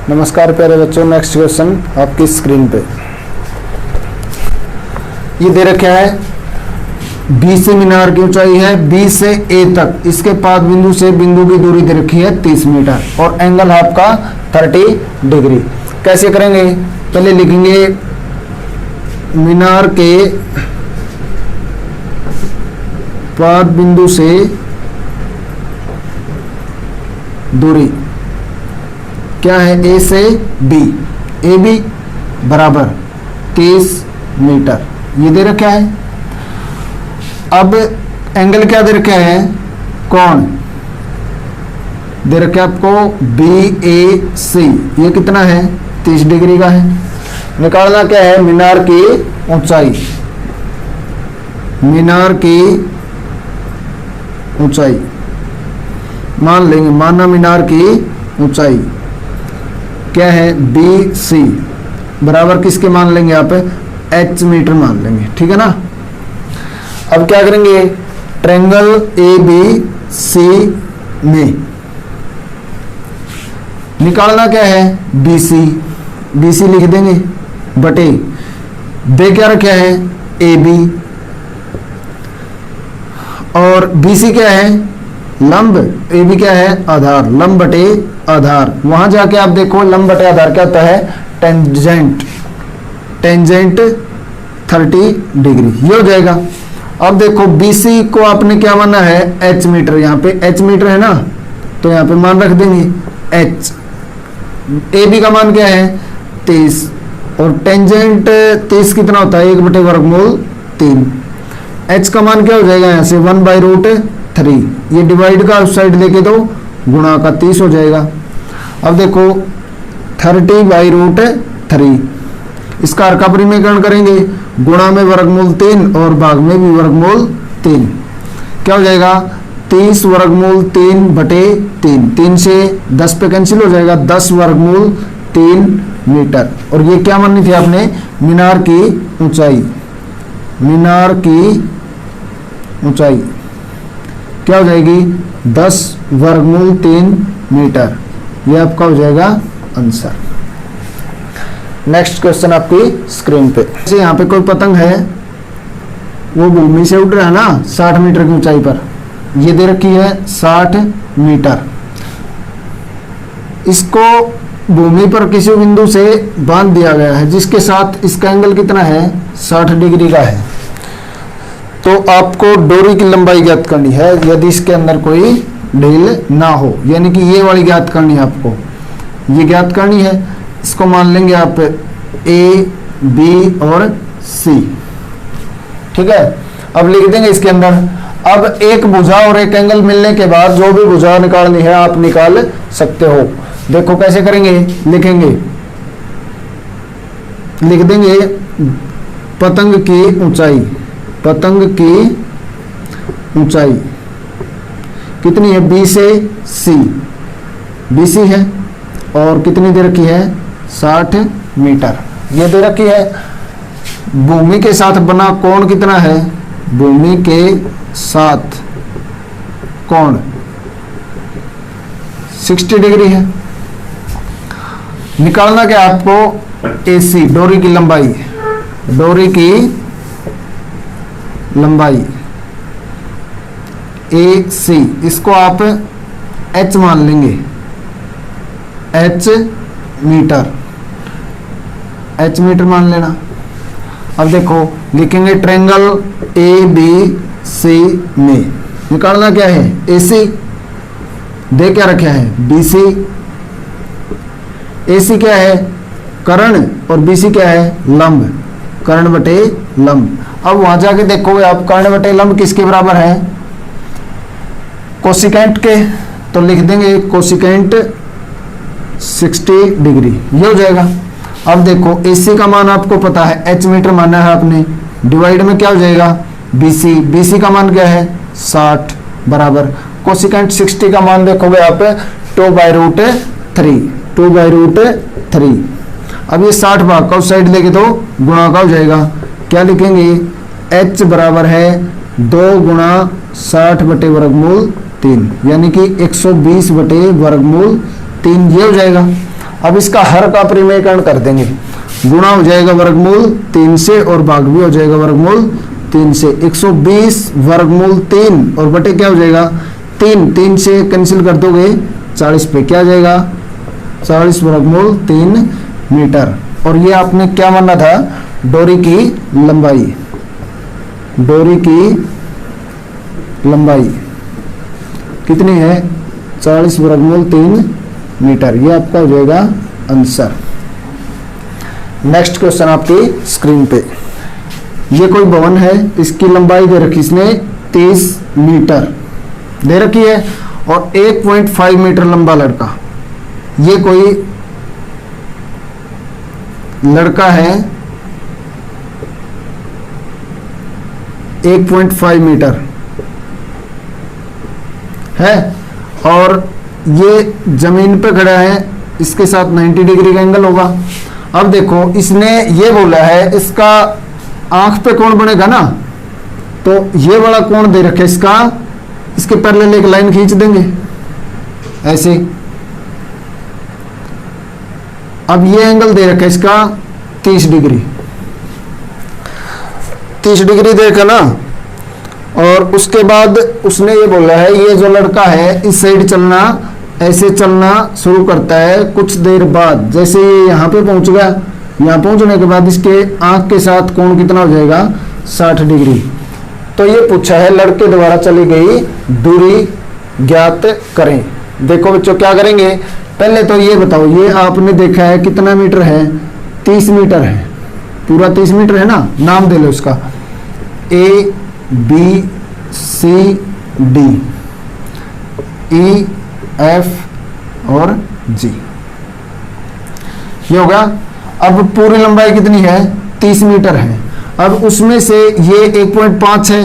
नमस्कार प्यारे बच्चों, नेक्स्ट क्वेश्चन आपकी स्क्रीन पे ये दे रखा है। बी से मीनार की ऊंचाई है बी से ए तक, इसके पाद बिंदु से बिंदु की दूरी दे रखी है 30 मीटर और एंगल आपका 30 डिग्री। कैसे करेंगे? पहले लिखेंगे मीनार के पाद बिंदु से दूरी क्या है? ए से बी, ए बी बराबर 30 मीटर ये दे रखा है। अब एंगल क्या दे रखा है? कोण दे रखा है आपको बी ए सी, ये कितना है? 30 डिग्री का है। निकालना क्या है? मीनार की ऊंचाई, मीनार की ऊंचाई मान लेंगे, माना मीनार की ऊंचाई क्या है? बी सी बराबर किसके मान लेंगे? आप एच मीटर मान लेंगे, ठीक है ना। अब क्या करेंगे? ट्रायंगल ए बी सी में निकालना क्या है? बी सी, बी सी लिख देंगे बटे दे क्या रखा है? ए बी और बी सी क्या है? लंब, ए बी क्या है? आधार, लंब बटे आधार। वहां जाके आप देखो लंब बटे आधार क्या होता है? टेंजेंट, टेंजेंट 30 डिग्री ये हो जाएगा। अब देखो BC को आपने क्या माना है? H मीटर, यहाँ पे H मीटर है ना, तो यहाँ पे मान रख देंगे H। AB का मान क्या है? 30 और टेंजेंट 30 कितना होता है? 1 बटे वर्गमूल 3। H का मान क्या हो जाएगा? यहाँ से 1/√3, ये डिवाइड का उस साइड लेके दो, गुणा का 30 हो जाएगा। अब देखो 30/√3, इसका हर का परिमेयकरण करेंगे, गुणा में वर्गमूल 3 और भाग में भी वर्गमूल 3, क्या हो जाएगा? 30 वर्गमूल 3 बटे 3, 3 से 10 पे कैंसिल हो जाएगा, 10 वर्गमूल 3 मीटर। और ये क्या माननी थी आपने? मीनार की ऊंचाई, मीनार की ऊंचाई क्या हो जाएगी? 10 वर्गमूल 3 मीटर, ये आपका हो जाएगा आंसर। नेक्स्ट क्वेश्चन आपकी स्क्रीन पे, जैसे यहाँ पे कोई पतंग है, वो भूमि से उड़ रहा है ना 60 मीटर की ऊंचाई पर, ये दे रखी है 60 मीटर। इसको भूमि पर किसी बिंदु से बांध दिया गया है, जिसके साथ इसका एंगल कितना है? 60 डिग्री का है। तो आपको डोरी की लंबाई ज्ञात करनी है यदि इसके अंदर कोई ढील ना हो, यानी कि ये वाली ज्ञात करनी है आपको, ये ज्ञात करनी है। इसको मान लेंगे आप ए बी और सी, ठीक है। अब लिख देंगे इसके अंदर। अब एक भुजा और एक एंगल मिलने के बाद जो भी भुजा निकालनी है आप निकाल सकते हो। देखो कैसे करेंगे? लिखेंगे, लिख देंगे पतंग की ऊंचाई, पतंग की ऊंचाई कितनी है? बी से सी, बी सी है और कितनी दे रखी है? 60 मीटर ये दे रखी है। भूमि के साथ बना कोण कितना है? भूमि के साथ कोण 60 डिग्री है। निकालना क्या आपको? AC डोरी की लंबाई, डोरी की लंबाई AC, इसको आप H मान लेंगे, H मीटर, H मीटर मान लेना। अब देखो लिखेंगे ट्रायंगल ABC में निकालना क्या है? AC दे क्या रखा है? BC, AC क्या है? कर्ण और BC क्या है? लंब, कर्ण बटे लंब। अब वहां जाके देखोगे आप कर्ण बटे लंब किसके बराबर है? कोसिकेंट के, तो लिख देंगे कोसिकेंट 60 डिग्री ये हो जाएगा। अब देखो AC का मान आपको पता है, H मीटर माना है आपने, डिवाइड में क्या हो जाएगा? BC, BC का मान क्या है? 60 बराबर कोसिकेंट 60 का मान देखोगे आप 2/√3, 2/√3। अब ये 60 भाग का उस साइड लेके तो गुणा का हो जाएगा, क्या लिखेंगे? H बराबर है 2 गुणा 60 बटे वर्गमूल 3, यानी कि 120 बटे वर्गमूल 3 ये हो जाएगा। अब इसका हर का परिमेयकरण कर देंगे, गुणा हो जाएगा वर्गमूल 3 से और भाग भी हो जाएगा वर्गमूल 3 से। 120 वर्गमूल 3 और बटे क्या हो जाएगा 3 से कैंसिल कर दोगे 40 पे क्या आ जाएगा 40 वर्गमूल 3 मीटर। और ये आपने क्या माना था, डोरी की लंबाई, डोरी की लंबाई कितनी है 40 वर्गमूल 3 मीटर। ये आपका हो जाएगा आंसर। नेक्स्ट क्वेश्चन आपकी स्क्रीन पे, ये कोई भवन है, इसकी लंबाई दे रखी इसने 30 मीटर दे रखी है और 1.5 मीटर लंबा लड़का, ये कोई लड़का है 1.5 मीटर है और ये जमीन पे खड़ा है, इसके साथ 90 डिग्री का एंगल होगा। अब देखो इसने ये बोला है इसका आंख पे कोण बनेगा ना, तो ये वाला कोण दे रखे इसका, इसके पैरेलल एक लाइन खींच देंगे ऐसे। अब ये एंगल दे रखा है इसका 30 डिग्री, 30 डिग्री देखा ना। और उसके बाद उसने ये बोला है ये जो लड़का है इस साइड चलना, ऐसे चलना शुरू करता है कुछ देर बाद, जैसे ये यहाँ पे पहुंच गया, यहाँ पहुंचने के बाद इसके आंख के साथ कोण कितना हो जाएगा 60 डिग्री। तो ये पूछा है लड़के द्वारा चली गई दूरी ज्ञात करें। देखो बच्चों क्या करेंगे, पहले तो ये बताओ ये आपने देखा है कितना मीटर है 30 मीटर है, पूरा 30 मीटर है ना। नाम दे लो इसका A B C D E F और G, ये होगा। अब पूरी लंबाई कितनी है 30 मीटर है। अब उसमें से ये 1.5 है,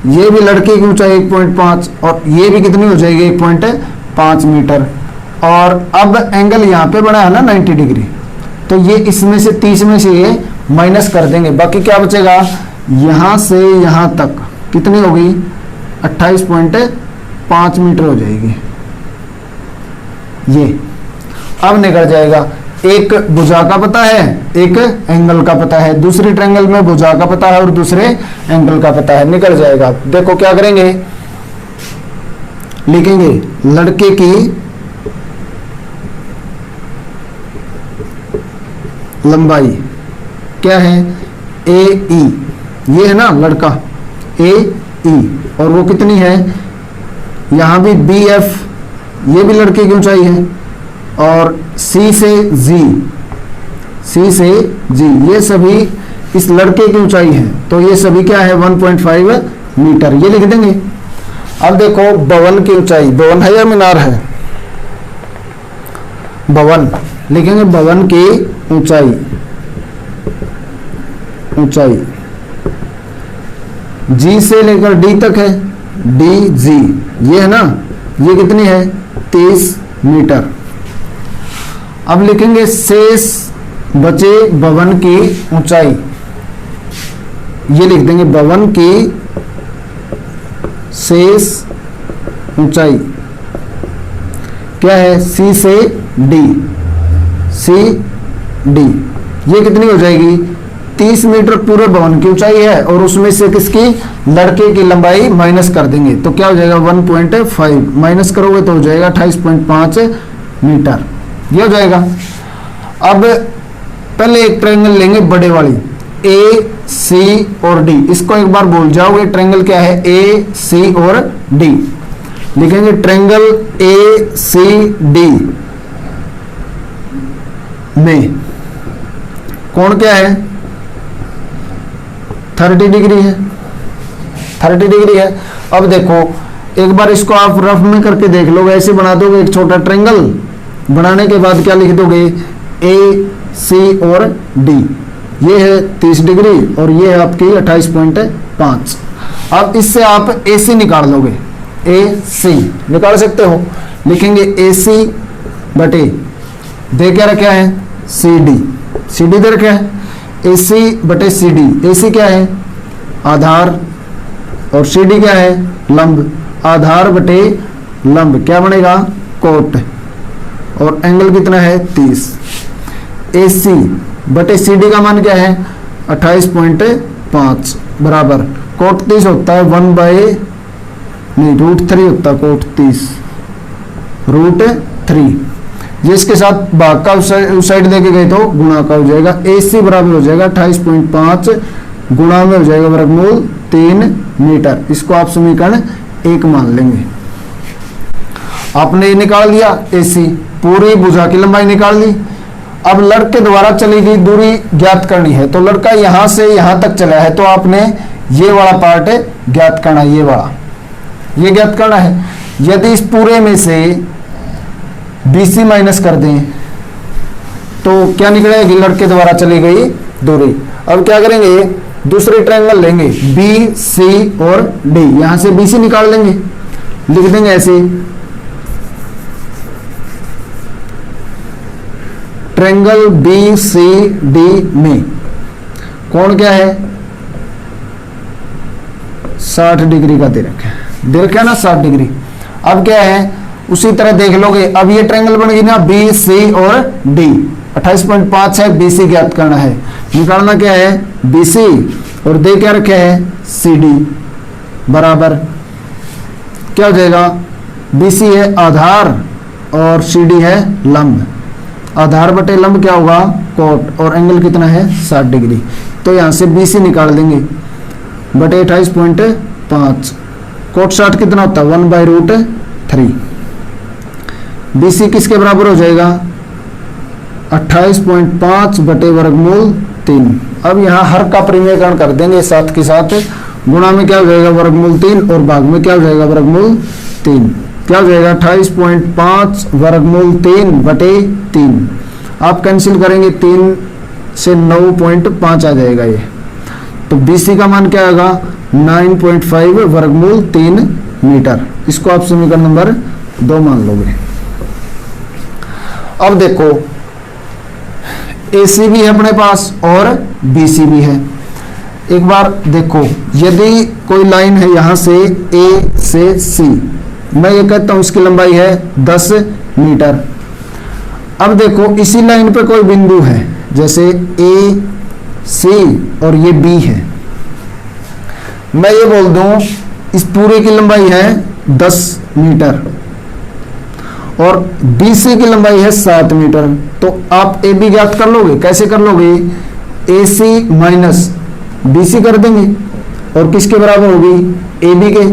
ये भी लड़के की ऊंचाई 1.5 और ये भी कितनी हो जाएगी 1.5 मीटर। और अब एंगल यहाँ पे बना है ना 90 डिग्री, तो ये इसमें से 30 में से ये माइनस कर देंगे, बाकी क्या बचेगा यहाँ से यहाँ तक कितनी होगी 28.5 मीटर हो जाएगी। ये अब निकल जाएगा, एक भुजा का पता है एक एंगल का पता है, दूसरी ट्रायंगल में भुजा का पता है और दूसरे एंगल का पता है, निकल जाएगा। देखो क्या करेंगे, लिखेंगे लड़के की लंबाई क्या है AE, ये है ना लड़का AE और वो कितनी है, यहां भी BF, ये भी लड़के की ऊंचाई है और C से G, C से G ये सभी इस लड़के की ऊंचाई है, तो ये सभी क्या है 1.5 मीटर, ये लिख देंगे। अब देखो भवन की ऊंचाई, भवन है या मीनार है, भवन लिखेंगे, भवन की ऊंचाई, ऊंचाई G से लेकर D तक है, DG ये है ना, ये कितनी है 30 मीटर। अब लिखेंगे शेष बचे भवन की ऊंचाई, ये लिख देंगे भवन की शेष ऊंचाई क्या है C से D, C D ये कितनी हो जाएगी 30 मीटर पूरे भवन की ऊंचाई है और उसमें से किसकी लड़के की लंबाई माइनस कर देंगे, तो क्या हो जाएगा 1.5 माइनस करोगे तो हो जाएगा 28.5 मीटर, ये हो जाएगा। अब पहले एक ट्रायंगल लेंगे बड़े वाली AC और D, इसको एक बार बोल जाओगे ट्रायंगल क्या है AC और D, लिखेंगे ट्रायंगल ACD में कोण क्या है 30 डिग्री है, 30 डिग्री है। अब देखो एक बार इसको आप रफ में करके देख लो, ऐसे बना दोगे एक छोटा ट्रायंगल, बनाने के बाद क्या लिख दोगे AC और D, ये है 30 डिग्री और ये है आपकी 28.5। अब इससे आप AC निकाल लोगे, AC निकाल सकते हो, लिखेंगे AC बटे दे क्या रखा है CD, CD दे रखा है AC बटे CD, AC क्या है आधार और CD क्या है लंब, आधार बटे लंब क्या बनेगा कोट और एंगल कितना है 30। AC बटे CD का मान क्या है 28.5 बराबर कोट 30 होता है 1/√3 होता है कोट 30 √3। जिसके साथ भाग का उस साइड लेके गए तो गुणा का हो जाएगा। AC बराबर हो जाएगा 28.5 गुणा में हो जाएगा वर्गमूल 3 मीटर। इसको आप समीकरण 1 मान लेंगे। आपने निकाल लिया AC, पूरी भुजा की लंबाई निकाल ली। अब लड़के द्वारा चली गई दूरी ज्ञात करनी है। तो लड़का यहां से यहां तक चला है तो आपने ये वाला पार्ट ज्ञात करना है, ये ज्ञात करना है। यदि इस पूरे में से BC माइनस कर दें तो क्या निकलेगी लड़के द्वारा चली गई दूरी। अब क्या करेंगे, दूसरे ट्रायंगल लेंगे BC और D, यहां से BC निकाल लेंगे, लिख देंगे ऐसे ट्रायंगल BCD में कोण क्या है 60 डिग्री का दे रखा है ना 60 डिग्री। अब क्या है उसी तरह देख लोगे। अब ये ट्रायंगल बन गई ना BC और D, 28.5 है, BC ज्ञात करना है। निकालना क्या है BC और दे क्या रखे है CD बराबर क्या हो जाएगा, BC है आधार और CD है लंब। आधार बटे लंब क्या होगा कोट, और एंगल कितना है 60 डिग्री। तो यहां से BC निकाल देंगे बटे 28.5 कोट 60 कितना होता है 1/√3। BC किसके बराबर हो जाएगा 28.5 बटे वर्गमूल 3। अब यहाँ हर का परिमेयकरण कर देंगे साथ के साथ, गुणा में क्या हो जाएगा वर्गमूल 3 और भाग में क्या हो जाएगा वर्गमूल 3। क्या हो जाएगा 28.5 वर्गमूल 3 बटे 3। आप कैंसिल करेंगे 3 से 9.5 आ जाएगा ये। तो BC का मान क्या आएगा 9.5 वर्गमूल 3 मीटर। इसको आप समीकरण नंबर 2 मान लोगे। अब देखो AC भी है अपने पास और BC भी है। एक बार देखो, यदि कोई लाइन है यहां से A से C, मैं ये कहता हूं इसकी लंबाई है 10 मीटर। अब देखो इसी लाइन पे कोई बिंदु है जैसे A C और ये B है। मैं ये बोल दूं इस पूरे की लंबाई है 10 मीटर और BC की लंबाई है 7 मीटर। तो आप AB ज्ञात कर लोगे। कैसे कर लोगे, AC माइनस BC कर देंगे और किसके बराबर होगी AB के।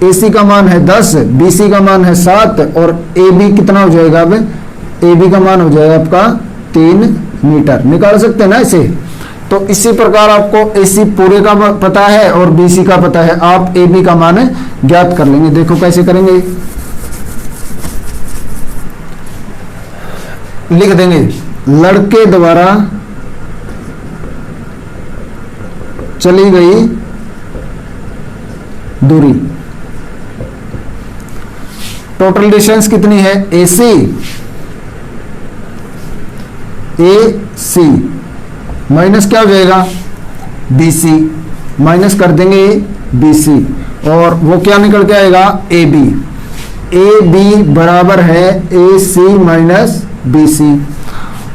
AC का मान है 10, BC का मान है 7 और AB कितना हो जाएगा, अब AB का मान हो जाएगा आपका 3 मीटर। निकाल सकते हैं ना इसे। तो इसी प्रकार आपको AC पूरे का पता है और BC का पता है, आप AB का मान ज्ञात कर लेंगे। देखो कैसे करेंगे, लिख देंगे लड़के द्वारा चली गई दूरी, टोटल डिस्टेंस कितनी है AC माइनस क्या हो जाएगा BC, माइनस कर देंगे BC और वो क्या निकल के आएगा AB बराबर है AC माइनस BC।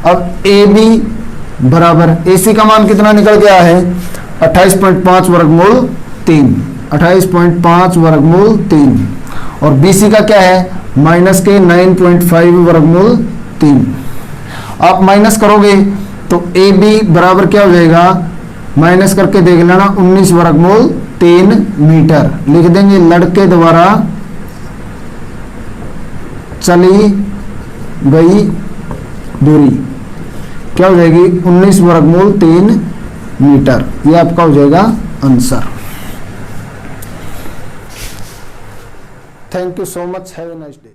अब AB बराबर AC का मान कितना निकल गया है 28.5 वर्गमूल 3, 28.5 वर्गमूल 3 और BC का क्या है माइनस के 9.5 वर्गमूल 3। आप माइनस करोगे तो AB बराबर क्या हो जाएगा, माइनस करके देख लेना 19 वर्गमूल 3 मीटर। लिख देंगे लड़के द्वारा चली गई दूरी क्या हो जाएगी 19 वर्गमूल 3 मीटर। ये आपका हो जाएगा answer. Thank you so much, have a nice day.